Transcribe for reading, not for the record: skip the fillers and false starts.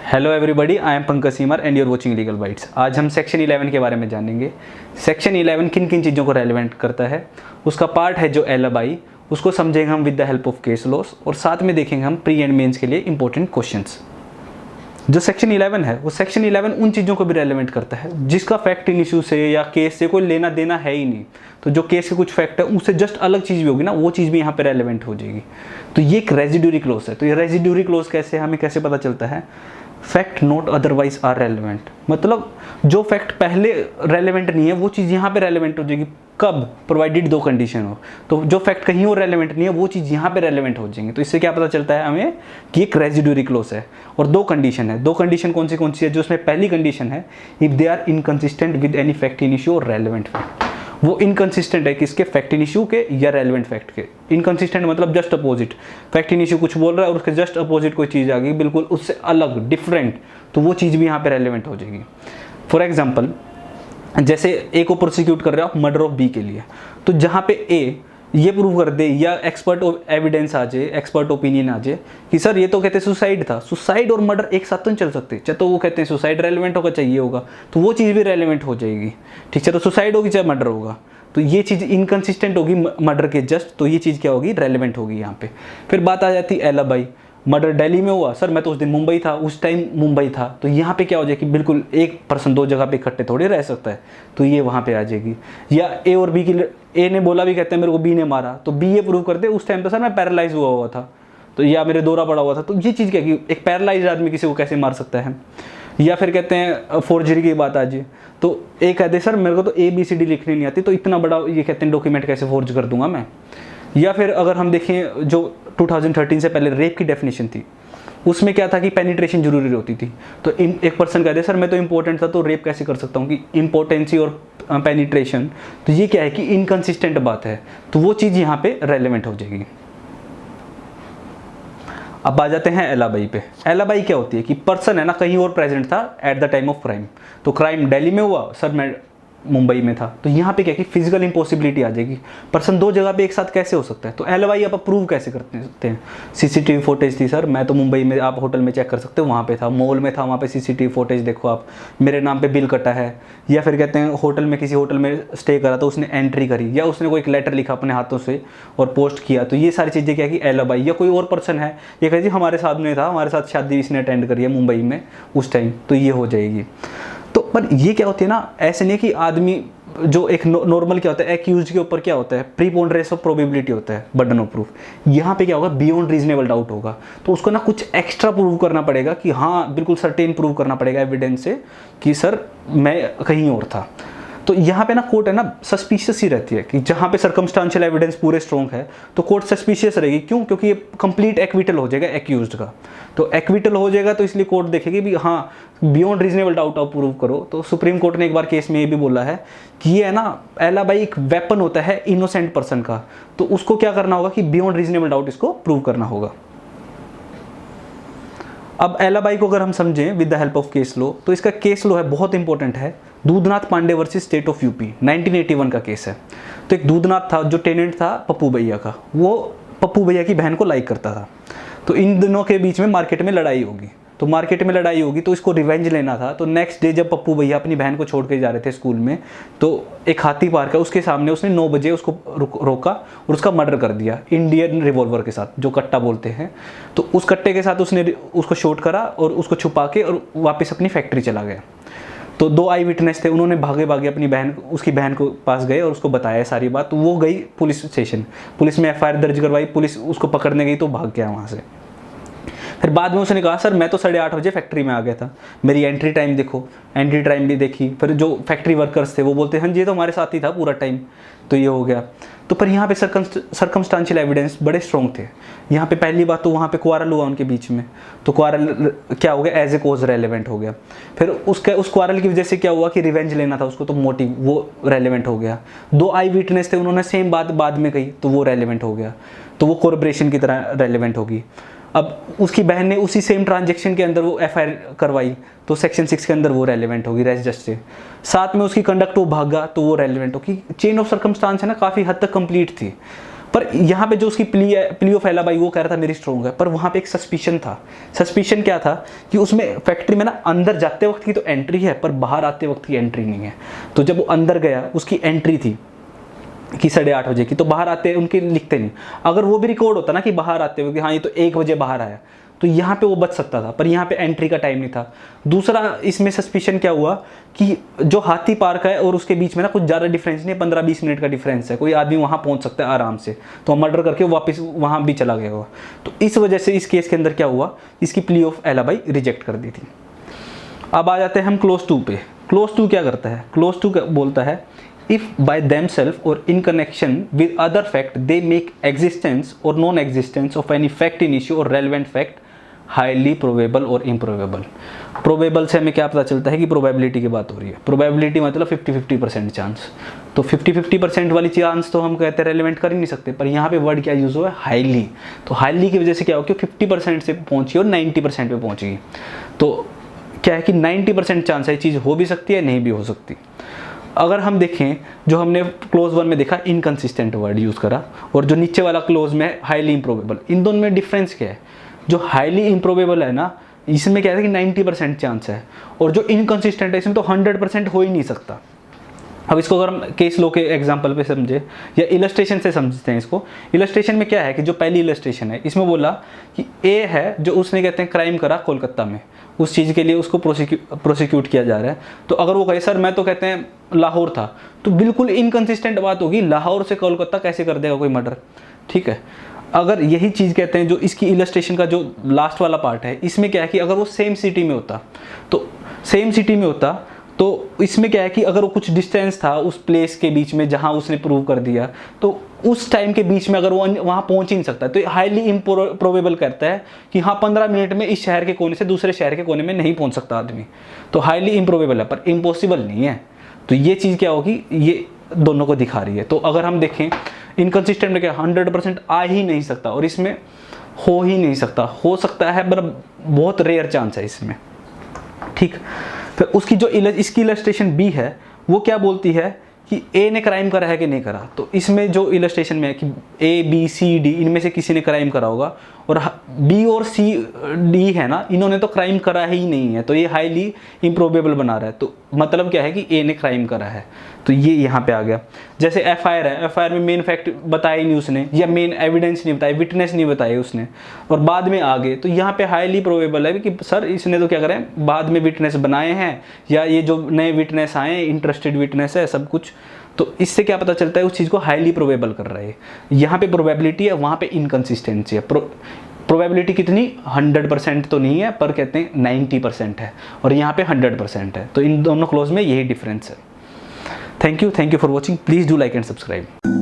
Hello everybody, I am Pankaj Seemar and you are watching legal bites. आज हम section 11 के बारे में जानेंगे। सेक्शन 11 किन किन चीज़ों को रेलेवेंट करता है, उसका पार्ट है जो एलएबआई, उसको समझेंगे हम with the help of case laws, और साथ में देखेंगे हम प्री एंड मेंस के लिए इंपॉर्टेंट क्वेश्चंस। जो सेक्शन 11 है वो सेक्शन 11 उन चीज़ों को भी रेलेवेंट करता है जिसका फैक्ट इन इशू से या केस से कोई लेना देना है ही नहीं। तो जो केस के कुछ फैक्ट है उससे जस्ट अलग चीज़ भी होगी ना, वो चीज़ भी यहाँ पे रेलेवेंट हो जाएगी। तो ये एक रेजिड्यूरी क्लोज है। तो ये रेजिड्यूरी क्लोज कैसे, हमें कैसे पता चलता है? Fact not otherwise are relevant, मतलब जो फैक्ट पहले रेलेवेंट नहीं है वो चीज़ यहाँ पे रेलेवेंट हो जाएगी। कब? प्रोवाइडेड दो कंडीशन हो। तो जो फैक्ट कहीं और रेलेवेंट नहीं है वो चीज़ यहाँ पे रेलेवेंट हो जाएंगे। तो इससे क्या पता चलता है हमें कि एक रेजिड्यूरी क्लोज है और दो कंडीशन है। दो कंडीशन कौन सी है? जो उसमें पहली कंडीशन है, if they are inconsistent with any fact in issue और रेलेवेंट फैक्ट। वो इनकंसिस्टेंट है किसके? फैक्ट इन इशू के या रेलेवेंट फैक्ट के। इनकंसिस्टेंट मतलब just opposite, fact in issue कुछ बोल रहा है और उसके जस्ट अपोजिट कोई चीज़ आ गई बिल्कुल उससे अलग, डिफरेंट, तो वो चीज़ भी यहाँ पे रेलेवेंट हो जाएगी। फॉर एग्जाम्पल, जैसे ए को प्रोसिक्यूट कर रहे हो आप मर्डर ऑफ बी के लिए, तो जहाँ पे ए ये प्रूव कर दे या एक्सपर्ट एविडेंस आ जाए, एक्सपर्ट ओपिनियन आ जाए कि सर ये तो कहते हैं सुसाइड था, सुसाइड और मर्डर एक साथ तो नहीं चल सकते, चाहे तो वो कहते हैं सुसाइड रेलेवेंट होगा चाहिए होगा, तो वो चीज़ भी रेलेवेंट हो जाएगी। ठीक है, तो सुसाइड होगी चाहे मर्डर होगा, तो ये चीज़ इनकंसिस्टेंट होगी मर्डर के जस्ट, तो ये चीज़ क्या होगी? रेलेवेंट होगी यहाँ पे। फिर बात आ जाती है एलएबआई, मर्डर दिल्ली में हुआ, सर मैं तो उस दिन मुंबई था, उस टाइम मुंबई था, तो यहाँ पे क्या हो जाएगी? बिल्कुल एक पर्सन दो जगह पे इकट्ठे थोड़ी रह सकता है, तो ये वहाँ पे आ जाएगी। या ए और बी की, ए ने बोला भी कहते हैं मेरे को बी ने मारा, तो बी ये प्रूव कर दे उस टाइम पे सर मैं पैरालाइज हुआ था, तो या मेरे दौरा पड़ा हुआ था, तो ये चीज़ क्या कि एक पैरालाइज आदमी किसी को कैसे मार सकता है। या फिर कहते हैं फोर्जरी की बात आ जाए, तो ए कहते हैं सर मेरे को तो ABCD लिखनी नहीं आती, तो इतना बड़ा ये कहते हैं डॉक्यूमेंट कैसे फोर्ज कर दूंगा मैं। या फिर अगर हम देखें जो 2013 से पहले रेप की डेफिनेशन थी, उसमें क्या था कि पेनिट्रेशन जरूरी होती थी, तो एक पर्सन कहते सर मैं तो इंपॉर्टेंट था तो रेप कैसे कर सकता हूँ, कि इंपॉर्टेंसी और पेनिट्रेशन, तो ये क्या है कि इनकंसिस्टेंट बात है, तो वो चीज़ यहाँ पे रेलेवेंट हो जाएगी। अब आ जाते हैं एलएबआई पे। एलएबआई क्या होती है कि पर्सन है ना कहीं और प्रेजेंट था at the time of crime, तो क्राइम दिल्ली में हुआ, सर मैं मुंबई में था, तो यहाँ पे क्या कि फिजिकल इम्पॉसिबिलिटी आ जाएगी, पर्सन दो जगह पे एक साथ कैसे हो सकता है। तो एलएबआई आप प्रूव कैसे करते सकते हैं? CCTV फुटेज थी, सर मैं तो मुंबई में, आप होटल में चेक कर सकते हो वहाँ पे था, मॉल में था, वहाँ पे CCTV फुटेज देखो आप, मेरे नाम पे बिल कटा है। या फिर कहते हैं होटल में, किसी होटल में स्टे करा तो उसने एंट्री करी, या उसने कोई एक लेटर लिखा अपने हाथों से और पोस्ट किया, तो ये सारी चीज़ें क्या कि एलएबआई। या कोई और पर्सन है ये कहती हमारे साथ में था, हमारे साथ शादी इसने अटेंड करी है मुंबई में उस टाइम, तो ये हो जाएगी। तो पर ये क्या होती है ना, ऐसे नहीं कि आदमी जो एक नॉर्मल क्या होता है, एक्यूज के ऊपर क्या होता है, प्रीपोंडरेंस ऑफ प्रोबेबिलिटी होता है, बर्डन ऑफ प्रूफ। यहाँ पे क्या होगा? बियॉन्ड रीजनेबल डाउट होगा, तो उसको ना कुछ एक्स्ट्रा प्रूव करना पड़ेगा कि हाँ बिल्कुल सर्टेन प्रूव करना पड़ेगा एविडेंस से कि सर मैं कहीं और था। तो यहाँ पे ना कोर्ट है ना सस्पिशियस ही रहती है कि जहाँ पे सर्कमस्टांशियल एविडेंस पूरे स्ट्रॉन्ग है तो कोर्ट सस्पिशियस रहेगी। क्यों? क्योंकि ये कंप्लीट एक्विटल हो जाएगा एक्यूज्ड का, तो एक्विटल हो जाएगा, तो इसलिए कोर्ट देखेगी भी हाँ बियॉन्ड रीजनेबल डाउट आप प्रूव करो। तो सुप्रीम कोर्ट ने एक बार केस में ये भी बोला है कि ये है ना एलएबआई एक वेपन होता है इनोसेंट पर्सन का, तो उसको क्या करना होगा कि बियॉन्ड रीजनेबल डाउट इसको प्रूव करना होगा। अब एलएबआई को अगर हम समझें with the help of case law, तो इसका केस लॉ है बहुत इंपॉर्टेंट है, Dudhnath Pandey versus state of UP, 1981 का केस है। तो एक दूधनाथ था जो टेनेंट था पप्पू भैया का, वो पप्पू भैया की बहन को लाइक करता था, तो इन दोनों के बीच में मार्केट में लड़ाई होगी, तो मार्केट में लड़ाई होगी तो इसको रिवेंज लेना था। तो नेक्स्ट डे जब पप्पू भैया अपनी बहन को छोड़ के जा रहे थे स्कूल में, तो एक हाथी पार्क है उसके सामने उसने 9 बजे उसको रोका और उसका मर्डर कर दिया इंडियन रिवॉल्वर के साथ, जो कट्टा बोलते हैं। तो उस कट्टे के साथ उसने उसको शॉट करा और उसको छुपा के और वापस अपनी फैक्ट्री चला गया। तो 2 आई विटनेस थे, उन्होंने भागे भागे अपनी बहन, उसकी बहन को पास गए और उसको बताया सारी बात। तो वो गई पुलिस स्टेशन, पुलिस में FIR दर्ज करवाई, पुलिस उसको पकड़ने गई तो भाग गया वहाँ से। फिर बाद में उसने कहा सर मैं तो 8:30 बजे फैक्ट्री में आ गया था, मेरी एंट्री टाइम देखो, एंट्री टाइम भी देखी। फिर जो फैक्ट्री वर्कर्स थे वो बोलते हैं हाँ जी ये तो हमारे साथ ही था पूरा टाइम, तो ये हो गया। तो पर यहाँ पे सर्कमस्टांशियल एविडेंस बड़े स्ट्रॉन्ग थे। यहाँ पे पहली बात तो वहाँ पे क्वारल हुआ उनके बीच में, तो क्वारल क्या हो गया? एज ए कोज रेलेवेंट हो गया। फिर उस क्वारल की वजह से क्या हुआ कि रिवेंज लेना था उसको, तो मोटिव वो रेलेवेंट हो गया। 2 आई विटनेस थे, उन्होंने सेम बात बाद में कही, तो वो रेलेवेंट हो गया, तो वो कोरबरेशन की तरह रेलेवेंट होगी। अब उसकी बहन ने उसी सेम ट्रांजैक्शन के अंदर वो FIR करवाई, तो सेक्शन 6 के अंदर वो रेलेवेंट होगी रेस जस्ट से। साथ में उसकी कंडक्ट वो भागा तो वो रेलेवेंट होगी। चेन ऑफ सर्कमस्टांस है ना काफ़ी हद तक कंप्लीट थी। पर यहाँ पे जो उसकी प्ली ऑफ एलाबाई वो कह रहा था मेरी स्ट्रॉन्ग है, पर वहाँ पे एक सस्पिशन था। सस्पिशन क्या था कि उसमें फैक्ट्री में ना अंदर जाते वक्त की तो एंट्री है पर बाहर आते वक्त की एंट्री नहीं है। तो जब वो अंदर गया उसकी एंट्री थी कि 8:30 बजे की, तो बाहर आते उनके लिखते नहीं। अगर वो भी रिकॉर्ड होता ना कि बाहर आते हुए कि हाँ ये तो 1 बजे बाहर आया, तो यहाँ पे वो बच सकता था, पर यहाँ पे एंट्री का टाइम नहीं था। दूसरा इसमें सस्पिशन क्या हुआ कि जो हाथी पार्क है और उसके बीच में ना कुछ ज़्यादा डिफरेंस नहीं है, 15-20 मिनट का डिफरेंस है, कोई आदमी वहाँ पहुँच सकता है आराम से, तो मर्डर करके वापस वहाँ भी चला गया होगा। तो इस वजह से इस केस के अंदर क्या हुआ, इसकी प्ली ऑफ एलाबाई रिजेक्ट कर दी थी। अब आ जाते हैं हम क्लोज 2 पे। क्लोज 2 क्या करता है? क्लोज 2 बोलता है if by themselves or in connection with other fact they make existence or non-existence of any fact in issue or relevant fact highly probable or improbable। Probable से हमें क्या पता चलता है कि प्रोबेबिलिटी की बात हो रही है। प्रोबेबिलिटी मतलब 50-50% चांस, तो 50-50% वाली चांस तो हम कहते हैं रेलिवेंट कर ही नहीं सकते, पर यहाँ पे वर्ड क्या यूज़ हुआ है? हाईली। तो हाईली की वजह से क्या हो कि 50% से पहुँची और 90% पे पहुँच गई। तो क्या है कि 90% चांस है चीज़ हो भी सकती है, नहीं भी हो सकती। अगर हम देखें जो हमने क्लोज 1 में देखा इनकंसिस्टेंट वर्ड यूज़ करा, और जो नीचे वाला क्लोज में हाईली इम्प्रोबेबल, इन दोनों में डिफरेंस क्या है? जो हाईली इम्प्रोबेबल है ना, इसमें क्या है कि 90% चांस है, और जो इनकंसिस्टेंट है इसमें तो 100% हो ही नहीं सकता। अब इसको अगर हम केस लो के एग्जांपल पे समझे या इलस्ट्रेशन से समझते हैं इसको। इलस्ट्रेशन में क्या है कि जो पहली इलस्ट्रेशन है इसमें बोला कि ए है जो उसने कहते हैं क्राइम करा कोलकाता में, उस चीज़ के लिए उसको प्रोसिक्यूट किया जा रहा है। तो अगर वो कहे सर मैं तो कहते हैं लाहौर था, तो बिल्कुल इनकंसिस्टेंट बात होगी, लाहौर से कोलकाता कैसे कर देगा कोई मर्डर, ठीक है। अगर यही चीज़ कहते हैं जो इसकी इलस्ट्रेशन का जो लास्ट वाला पार्ट है, इसमें क्या है कि अगर वो सेम सिटी में होता, तो सेम सिटी में होता तो इसमें क्या है कि अगर वो कुछ डिस्टेंस था उस प्लेस के बीच में जहां उसने प्रूव कर दिया, तो उस टाइम के बीच में अगर वो वहां पहुंच ही नहीं सकता, तो हाईली इम्प्रोबेबल करता है कि हाँ 15 मिनट में इस शहर के कोने से दूसरे शहर के कोने में नहीं पहुंच सकता आदमी। तो हाईली इम्प्रोबेबल है पर इम्पॉसिबल नहीं है। तो ये चीज़ क्या होगी, ये दोनों को दिखा रही है। तो अगर हम देखें इनकंसिस्टेंट में क्या 100% आ ही नहीं सकता, और इसमें हो ही नहीं सकता, हो सकता है पर बहुत रेयर चांस है इसमें, ठीक। फिर उसकी जो इसकी इलस्ट्रेशन बी है वो क्या बोलती है कि ए ने क्राइम करा है कि नहीं करा। तो इसमें जो इलस्ट्रेशन में है कि ए बी सी डी इनमें से किसी ने क्राइम करा होगा, और बी और सी डी है ना, इन्होंने तो क्राइम करा ही नहीं है, तो ये हाईली इम्प्रोबेबल बना रहा है। तो मतलब क्या है कि ए ने क्राइम करा है, तो ये यहाँ पे आ गया। जैसे एफआईआर है, एफआईआर में मेन फैक्ट बताया ही नहीं उसने, या मेन एविडेंस नहीं बताया, विटनेस नहीं बताए उसने, और बाद में आ गए, तो यहाँ पे हाईली प्रोबेबल है कि सर इसने तो क्या करें बाद में विटनेस बनाए हैं, या ये जो नए विटनेस आए हैं इंटरेस्टेड विटनेस है सब कुछ। तो इससे क्या पता चलता है उस चीज़ को हाईली प्रोबेबल कर रहा है। यहाँ पे प्रोबेबिलिटी है, वहाँ पे इनकंसिस्टेंसी है। प्रोबेबिलिटी कितनी 100% तो नहीं है, पर कहते हैं 90% है, और यहाँ पे 100% है। तो इन दोनों क्लोज में यही डिफरेंस है। Thank you for watching. Please do like and subscribe.